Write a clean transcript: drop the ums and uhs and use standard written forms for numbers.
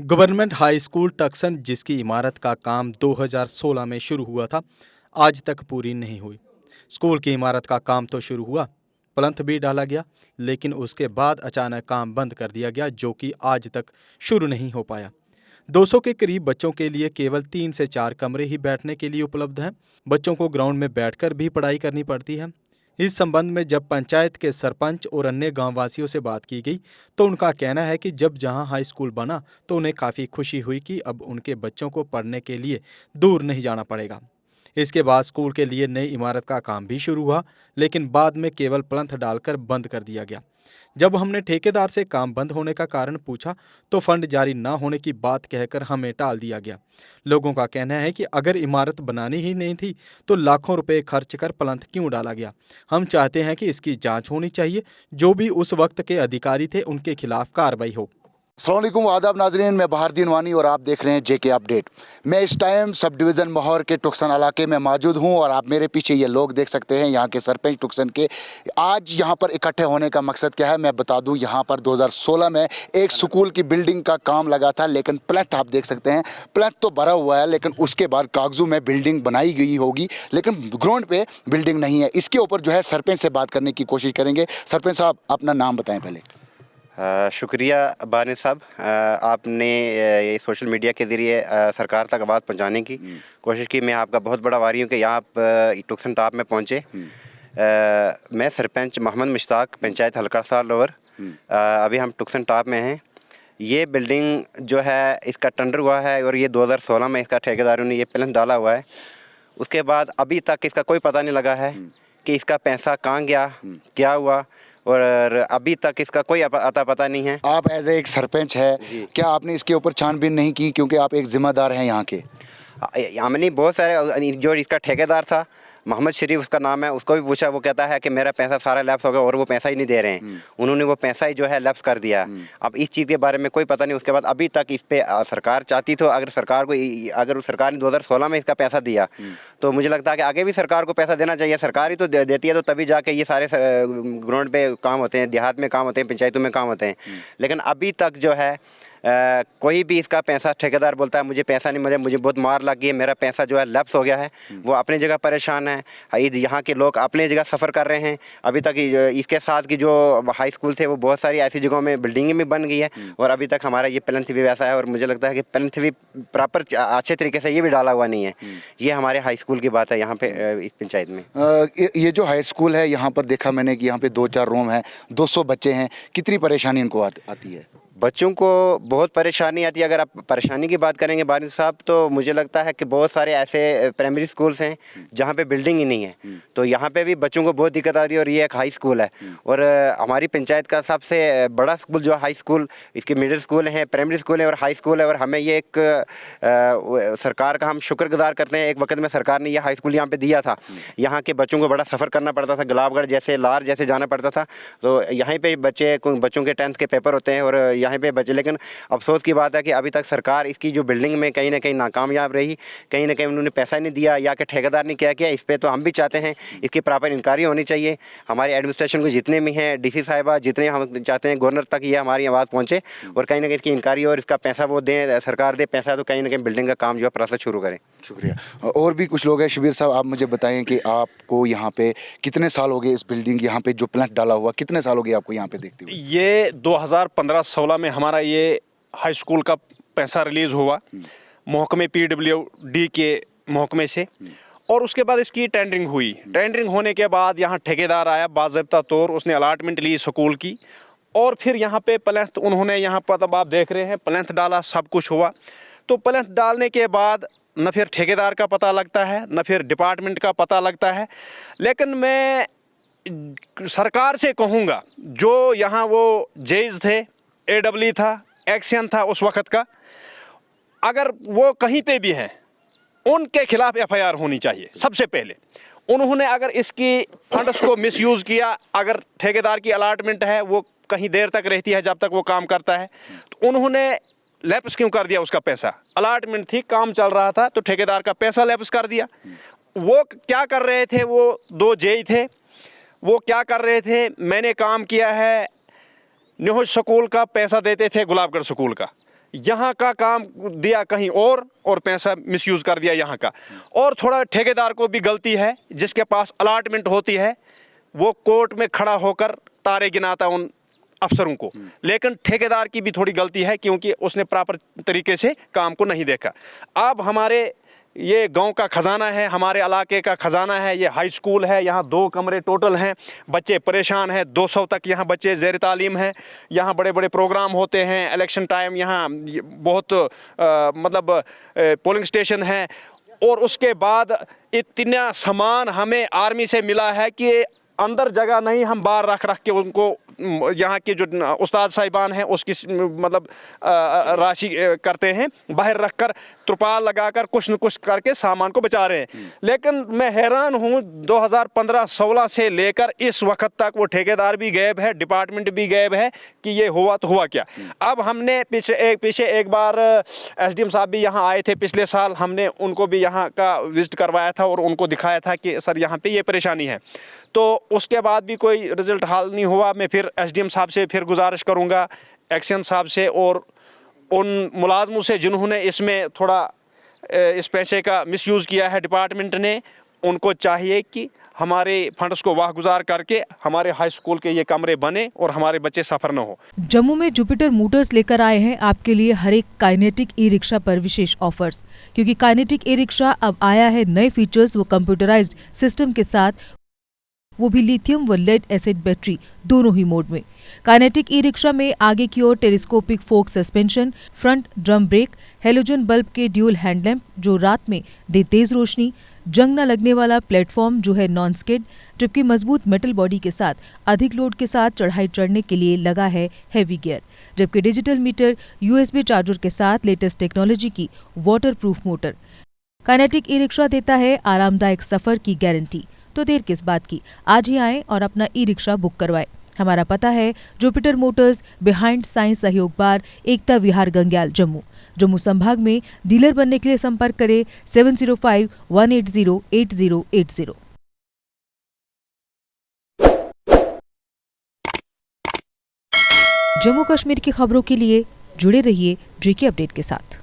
Government high school Tucson, जिसकी इमारत का काम 2016 में शुरू हुआ था, आज तक पूरी नहीं हुई। स्कूल की इमारत का काम तो शुरू हुआ, प्लंथ भी डाला गया, लेकिन उसके बाद अचानक काम बंद कर दिया गया, जो कि आज तक शुरू नहीं हो पाया। 200 के करीब बच्चों के लिए केवल 3 से 4 कमरे ही बैठने के लिए उपलब्ध हैं। बच्चों को ग्राउंड में बैठकर भी पढ़ाई करनी पड़ती है। इस संबंध में जब पंचायत के सरपंच और अन्य गांव वासियों से बात की गई, तो उनका कहना है कि जब जहां हाई स्कूल बना तो उन्हें काफ़ी खुशी हुई कि अब उनके बच्चों को पढ़ने के लिए दूर नहीं जाना पड़ेगा। इसके बाद स्कूल के लिए नई इमारत का काम भी शुरू हुआ, लेकिन बाद में केवल प्लंथ डालकर बंद कर दिया गया। जब हमने ठेकेदार से काम बंद होने का कारण पूछा, तो फंड जारी न होने की बात कहकर हमें टाल दिया गया। लोगों का कहना है कि अगर इमारत बनानी ही नहीं थी, तो लाखों रुपए खर्च कर प्लंथ क्यों डाला गया। हम चाहते हैं कि इसकी जांच होनी चाहिए, जो भी उस वक्त के अधिकारी थे उनके खिलाफ कार्रवाई हो। अस्सलाम वालेकुम, आदाब नाजरीन, मैं बहारुद्दीन वानी और आप देख रहे हैं जेके अपडेट। मैं इस टाइम सब डिवीज़न मोहर के टुक्सन इलाके में मौजूद हूं और आप मेरे पीछे ये लोग देख सकते हैं, यहां के सरपंच टुक्सन के। आज यहां पर इकट्ठे होने का मकसद क्या है, मैं बता दूं। यहां पर 2016 में एक स्कूल की बिल्डिंग का काम लगा था, लेकिन प्लंथ आप देख सकते हैं, प्लंथ तो भरा हुआ है, लेकिन उसके बाद कागजों में बिल्डिंग बनाई गई होगी, लेकिन ग्राउंड पे बिल्डिंग नहीं है। इसके ऊपर जो है सरपंच से बात करने की कोशिश करेंगे। सरपंच साहब, अपना नाम बताएं पहले। शुक्रिया बानी साहब, आपने ये सोशल मीडिया के ज़रिए सरकार तक आवाज़ पहुंचाने की कोशिश की। मैं आपका बहुत बड़ा आभारी हूं कि आप टुक्सन टॉप में पहुंचे। मैं सरपंच मोहम्मद मुश्ताक, पंचायत हल्का साल लोअर। अभी हम टुक्सन टॉप में हैं। ये बिल्डिंग जो है, इसका टेंडर हुआ है और ये 2016 में इसका ठेकेदारों ने ये प्लान डाला हुआ है। उसके बाद अभी तक इसका कोई पता नहीं लगा है कि इसका पैसा कहाँ गया, क्या हुआ, और अभी तक इसका कोई अता पता नहीं है। आप एज एक सरपंच है, क्या आपने इसके ऊपर छानबीन नहीं की, क्योंकि आप एक जिम्मेदार हैं यहाँ के? हमने बहुत सारे, जो इसका ठेकेदार था मोहम्मद शरीफ उसका नाम है, उसको भी पूछा। वो कहता है कि मेरा पैसा सारा लैप्स हो गया और वो पैसा ही नहीं दे रहे हैं। उन्होंने वो पैसा ही जो है लैप्स कर दिया। अब इस चीज़ के बारे में कोई पता नहीं। उसके बाद अभी तक इस पे सरकार चाहती तो, अगर सरकार ने 2016 में इसका पैसा दिया, तो मुझे लगता है कि आगे भी सरकार को पैसा देना चाहिए। सरकार ही तो देती है, तो तभी जाके ये सारे ग्राउंड पे काम होते हैं, देहात में काम होते हैं, पंचायतों में काम होते हैं। लेकिन अभी तक जो है कोई भी इसका पैसा, ठेकेदार बोलता है मुझे पैसा नहीं, मुझे बहुत मार लग गई है, मेरा पैसा जो है लैप्स हो गया है। वो अपनी जगह परेशान है, यहाँ के लोग अपनी जगह सफ़र कर रहे हैं। अभी तक इसके साथ की जो हाई स्कूल थे, वो बहुत सारी ऐसी जगहों में बिल्डिंगें भी बन गई है, और अभी तक हमारा ये प्लंथ भी वैसा है। और मुझे लगता है कि प्लंथ भी प्रॉपर अच्छे तरीके से ये भी डाला हुआ नहीं है। ये हमारे हाई स्कूल की बात है यहाँ पे इस पंचायत में। ये जो हाई स्कूल है, यहाँ पर देखा मैंने कि यहाँ पे 2-4 रूम हैं, 200 बच्चे हैं। कितनी परेशानी इनको आती है? बच्चों को बहुत परेशानी आती है। अगर आप परेशानी की बात करेंगे बारिश साहब, तो मुझे लगता है कि बहुत सारे ऐसे प्राइमरी स्कूल्स हैं जहाँ पे बिल्डिंग ही नहीं है, तो यहाँ पे भी बच्चों को बहुत दिक्कत आती है। और ये एक हाई स्कूल है, और हमारी पंचायत का सबसे बड़ा स्कूल जो हाई स्कूल, इसके मिडिल स्कूल हैं, प्राइमरी स्कूल है और हाई स्कूल है। और हमें ये एक सरकार का हम शुक्रगुजार करते हैं। एक वक्त में सरकार ने यह हाई स्कूल यहाँ पर दिया था। यहाँ के बच्चों को बड़ा सफ़र करना पड़ता था, गुलाबगढ़ जैसे, लार जैसे जाना पड़ता था। तो यहीं पर बच्चों के 10th के पेपर होते हैं और यहाँ पे बचे। लेकिन अफसोस की बात है कि अभी तक सरकार इसकी जो बिल्डिंग में कहीं ना कहीं नाकामयाब रही। कहीं ना कहीं उन्होंने पैसा नहीं दिया, या कि ठेकेदार ने क्या किया। इस पे तो हम भी चाहते हैं इसकी प्रॉपर इंक्वायरी होनी चाहिए। हमारे एडमिनिस्ट्रेशन को जितने भी हैं, डीसी साहिबा, जितने हम चाहते हैं गवर्नर तक ये हमारी आवाज़ पहुँचे और कहीं ना कहीं इसकी इंक्वायरी और इसका पैसा वो दें, सरकार दे पैसा, तो कहीं ना कहीं बिल्डिंग का काम जो है प्रोसेस शुरू करें। शुक्रिया। और भी कुछ लोग हैं। शबीर साहब, आप मुझे बताएं कि आपको यहाँ पे कितने साल हो गए, इस बिल्डिंग यहाँ पे जो प्लंथ डाला हुआ, कितने साल हो गए आपको यहाँ पे देखते हुए? ये 2015-16 में हमारा ये हाई स्कूल का पैसा रिलीज़ हुआ महकमे PWD के महकमे से, और उसके बाद इसकी टेंडरिंग हुई। टेंडरिंग होने के बाद यहाँ ठेकेदार आया बाज़ाब्ता तौर, उसने अलाटमेंट ली स्कूल की, और फिर यहाँ पे प्लंथ उन्होंने, यहाँ पर तब आप देख रहे हैं प्लंथ डाला, सब कुछ हुआ। तो प्लंथ डालने के बाद न फिर ठेकेदार का पता लगता है, न फिर डिपार्टमेंट का पता लगता है। लेकिन मैं सरकार से कहूँगा, जो यहाँ वो जेज थे, AW था, एक्शन था उस वक़्त का, अगर वो कहीं पे भी हैं, उनके खिलाफ FIR होनी चाहिए सबसे पहले। उन्होंने अगर इसकी फंड्स को मिसयूज़ किया, अगर ठेकेदार की अलाटमेंट है वो कहीं देर तक रहती है जब तक वो काम करता है, तो उन्होंने लैप्स क्यों कर दिया उसका पैसा? अलाटमेंट थी, काम चल रहा था, तो ठेकेदार का पैसा लैप्स कर दिया। वो क्या कर रहे थे? वो 2 जेई थे, वो क्या कर रहे थे? मैंने काम किया है, न्योज स्कूल का पैसा देते थे गुलाबगढ़ स्कूल का, यहाँ का काम दिया कहीं और पैसा मिसयूज़ कर दिया यहाँ का। और थोड़ा ठेकेदार को भी गलती है, जिसके पास अलाटमेंट होती है वो कोर्ट में खड़ा होकर तारे गिनाता उन अफसरों को, लेकिन ठेकेदार की भी थोड़ी गलती है क्योंकि उसने प्रॉपर तरीके से काम को नहीं देखा। अब हमारे ये गांव का ख़जाना है, हमारे इलाके का ख़जाना है, ये हाई स्कूल है, यहाँ 2 कमरे टोटल हैं, बच्चे परेशान हैं, 200 तक यहाँ बच्चे ज़ेर तालीम हैं, यहाँ बड़े बड़े प्रोग्राम होते हैं, इलेक्शन टाइम यहाँ बहुत मतलब पोलिंग स्टेशन है। और उसके बाद इतना सामान हमें आर्मी से मिला है कि अंदर जगह नहीं, हम बाहर रख के उनको यहाँ के जो उस्ताद साहिबान हैं उसकी मतलब राशि करते हैं, बाहर रखकर त्रिपाल लगाकर कुछ न कुछ करके सामान को बचा रहे हैं। लेकिन मैं हैरान हूँ 2015-16 से लेकर इस वक्त तक वो ठेकेदार भी गायब है, डिपार्टमेंट भी गायब है कि ये हुआ तो हुआ क्या। अब हमने पीछे एक बार एसडीएम साहब भी यहाँ आए थे पिछले साल, हमने उनको भी यहाँ का विजिट करवाया था और उनको दिखाया था कि सर यहाँ पे ये परेशानी है। तो उसके बाद भी कोई रिजल्ट हाल नहीं हुआ। मैं फिर एसडीएम साहब से फिर गुजारिश करूँगा, एक्शन साहब से और उन मुलाजमों से जिन्होंने इसमें थोड़ा इस पैसे का मिसयूज़ किया है डिपार्टमेंट ने, उनको चाहिए कि हमारे फंड्स को वाह गुजार करके हमारे हाई स्कूल के ये कमरे बने और हमारे बच्चे सफ़र न हो। जम्मू में जुपिटर मोटर्स लेकर आए हैं आपके लिए हर एक काइनेटिक ई रिक्शा पर विशेष ऑफर्स, क्योंकि काइनेटिक ई रिक्शा अब आया है नए फीचर्स व कंप्यूटराइज्ड सिस्टम के साथ, वो भी लिथियम व लेड एसिड बैटरी दोनों ही मोड में। काइनेटिक ई रिक्शा में आगे की ओर telescopic fork suspension, front drum brake, halogen bulb के ड्यूल हैंडलैम्प जो रात में दे तेज रोशनी, जंग न लगने वाला प्लेटफॉर्म जो है नॉन स्किड, जबकि मजबूत मेटल बॉडी के साथ अधिक लोड के साथ चढ़ाई चढ़ने के लिए लगा है हैवी गियर, जबकि डिजिटल मीटर, यूएसबी चार्जर के साथ लेटेस्ट टेक्नोलॉजी की water proof motor. Kinetic e rickshaw देता है आरामदायक सफर की गारंटी। तो देर किस बात की, आज ही आएं और अपना ई रिक्शा बुक करवाएं। हमारा पता है जुपिटर मोटर्स, बिहाइंड साइंस सहयोग बार, एकता विहार, गंग्याल, जम्मू। जम्मू संभाग में डीलर बनने के लिए संपर्क करें 7051808080। जम्मू कश्मीर की खबरों के लिए जुड़े रहिए जेके अपडेट के साथ।